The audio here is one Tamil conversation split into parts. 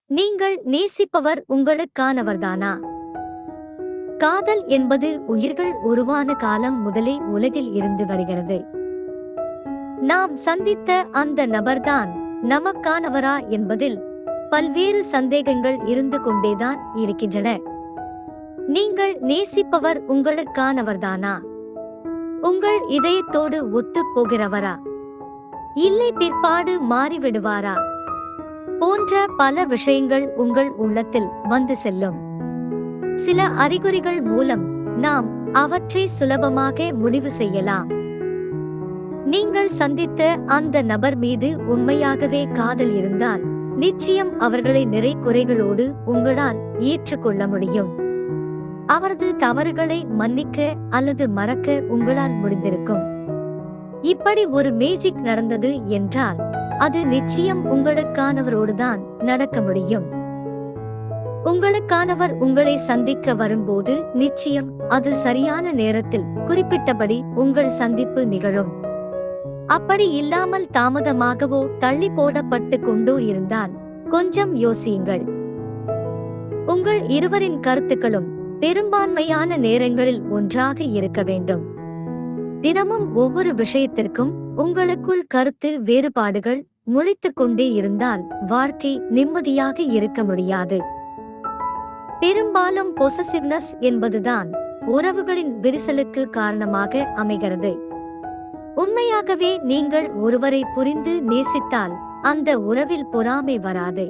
நீங்கள் நேசிப்பவர் உங்களுக்கானவர்தானா? காதல் என்பது உயிர்கள் உருவான காலம் முதலே உலகில் இருந்து வருகிறது. நாம் சந்தித்த அந்த நபர்தான் நமக்கானவரா என்பதில் பல்வேறு சந்தேகங்கள் இருந்து கொண்டேதான் இருக்கின்றன. நீங்கள் நேசிப்பவர் உங்களுக்கானவர்தானா? உங்கள் இதயத்தோடு ஒத்துப் போகிறவரா? இல்லை பிற்பாடு மாறிவிடுவாரா? போன்ற பல விஷயங்கள் உங்கள் உள்ளத்தில் வந்து செல்லும். சில அறிகுறிகள் மூலம் நாம் அவற்றை சுலபமாக முடிவு செய்யலாம். நீங்கள் சந்தித்த அந்த நபர் மீது உண்மையாகவே காதல் இருந்தால் நிச்சயம் அவர்களை நிறை குறைகளோடு உங்களால் ஏற்றுக்கொள்ள முடியும். அவரது தவறுகளை மன்னிக்க அல்லது மறக்க உங்களால் முடிந்திருக்கும். இப்படி ஒரு மேஜிக் நடந்தது என்றால் அது நிச்சயம் உங்களுக்கானவரோடுதான் நடக்க முடியும். உங்களுக்கானவர் உங்களை சந்திக்க வரும்போது நிச்சயம் அது சரியான நேரத்தில் குறிப்பிட்டபடி உங்கள் சந்திப்பு நிகழும். அப்படி இல்லாமல் தாமதமாகவோ தள்ளி போடப்பட்டு கொண்டோ இருந்தால் கொஞ்சம் யோசியுங்கள். உங்கள் இருவரின் கருத்துக்களும் பெரும்பான்மையான நேரங்களில் ஒன்றாக இருக்க வேண்டும். தினமும் ஒவ்வொரு விஷயத்திற்கும் உங்களுக்குள் கருத்து வேறுபாடுகள் முளைத்துக் கொண்டே இருந்தால் வாழ்க்கை நிம்மதியாக இருக்க முடியாது. பெரும்பாலும் பொசசிவ்னஸ் என்பதுதான் உறவுகளின் விரிசலுக்கு காரணமாக அமைகிறது. உண்மையாகவே நீங்கள் ஒருவரை புரிந்து நேசித்தால் அந்த உறவில் பொறாமை வராது.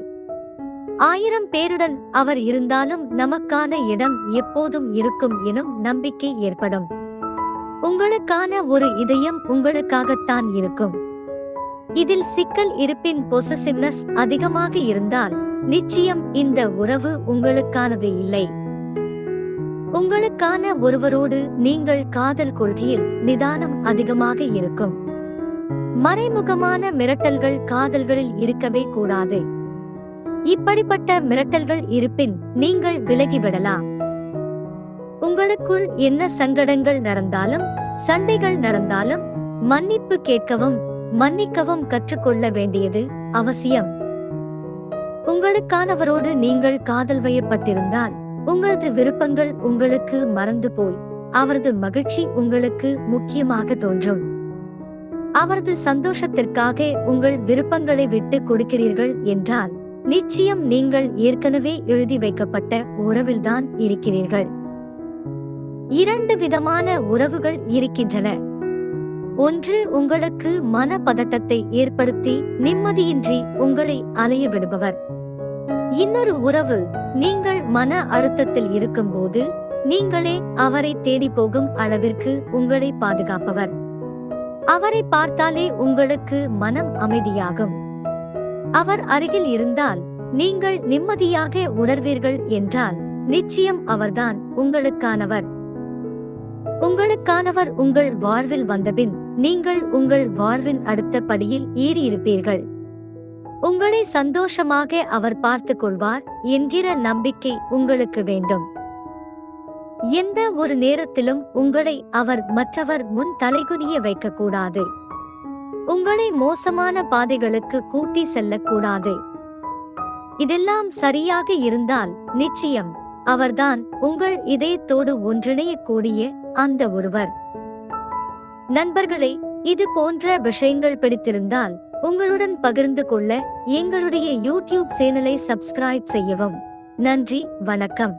1000 பேருடன் அவர் இருந்தாலும் நமக்கான இடம் எப்போதும் இருக்கும் எனும் நம்பிக்கை ஏற்படும். உங்களுக்கான ஒரு இதயம் உங்களுக்காகத்தான் இருக்கும். இதில் சிக்கல் இருப்பின் பொசசிவ்னஸ் அதிகமாக இருந்தால் நிச்சயம் இந்த உறவு உங்களுக்கானது இல்லை. உங்களுக்கான ஒருவரோடு நீங்கள் காதல் கொள்கையில் நிதானம் அதிகமாக இருக்கும். மறைமுகமான மிரட்டல்கள் காதல்களில் இருக்கவே கூடாது. இப்படிப்பட்ட மிரட்டல்கள் இருப்பின் நீங்கள் விலகிவிடலாம். உங்களுக்குள் என்ன சங்கடங்கள் நடந்தாலும் சண்டைகள் நடந்தாலும் மன்னிப்பு கேட்கவும் மன்னிக்கவும் கற்றுக்கொள்ள வேண்டியது அவசியம். உங்களுக்கானவரோடு நீங்கள் காதல் வயப்பட்டிருந்தால் உங்களது விருப்பங்கள் உங்களுக்கு மறந்து போய் அவரது மகிழ்ச்சி உங்களுக்கு முக்கியமாக தோன்றும். அவரது சந்தோஷத்திற்காக உங்கள் விருப்பங்களை விட்டு கொடுக்கிறீர்கள் என்றால் நிச்சயம் நீங்கள் ஏற்கனவே எழுதி வைக்கப்பட்ட உறவில்தான் இருக்கிறீர்கள். 2 விதமான உறவுகள் இருக்கின்றன. ஒன்று உங்களுக்கு மன பதட்டத்தை ஏற்படுத்தி நிம்மதியின்றி உங்களை அலைய விடுபவர். இன்னொரு உறவு நீங்கள் மன அழுத்தத்தில் இருக்கும்போது நீங்களே அவரை தேடி போகும் அளவிற்கு உங்களை பாதுகாப்பவர். அவரை பார்த்தாலே உங்களுக்கு மனம் அமைதியாகும். அவர் அருகில் இருந்தால் நீங்கள் நிம்மதியாக உணர்வீர்கள் என்றால் நிச்சயம் அவர்தான் உங்களுக்கானவர். உங்களுக்கானவர் உங்கள் வாழ்வில் வந்தபின் நீங்கள் உங்கள் வாழ்வின் அடுத்த படியில் ஏறியிருப்பீர்கள். உங்களை சந்தோஷமாக அவர் பார்த்துக் கொள்வார் என்கிற நம்பிக்கை உங்களுக்கு வேண்டும். எந்த ஒரு நேரத்திலும் உங்களை அவர் மற்றவர் முன் தலைகுனிய வைக்கக்கூடாது. உங்களை மோசமான பாதைகளுக்கு கூட்டி செல்லக்கூடாது. இதெல்லாம் சரியாக இருந்தால் நிச்சயம் அவர்தான் உங்கள் இதயத்தோடு ஒன்றிணையக்கூடிய அந்த ஒருவர். நண்பர்களே, இது போன்ற விஷயங்கள் பிடித்திருந்தால் உங்களுடன் பகிர்ந்து கொள்ள எங்களுடைய யூடியூப் சேனலை சப்ஸ்கிரைப் செய்யவும். நன்றி, வணக்கம்.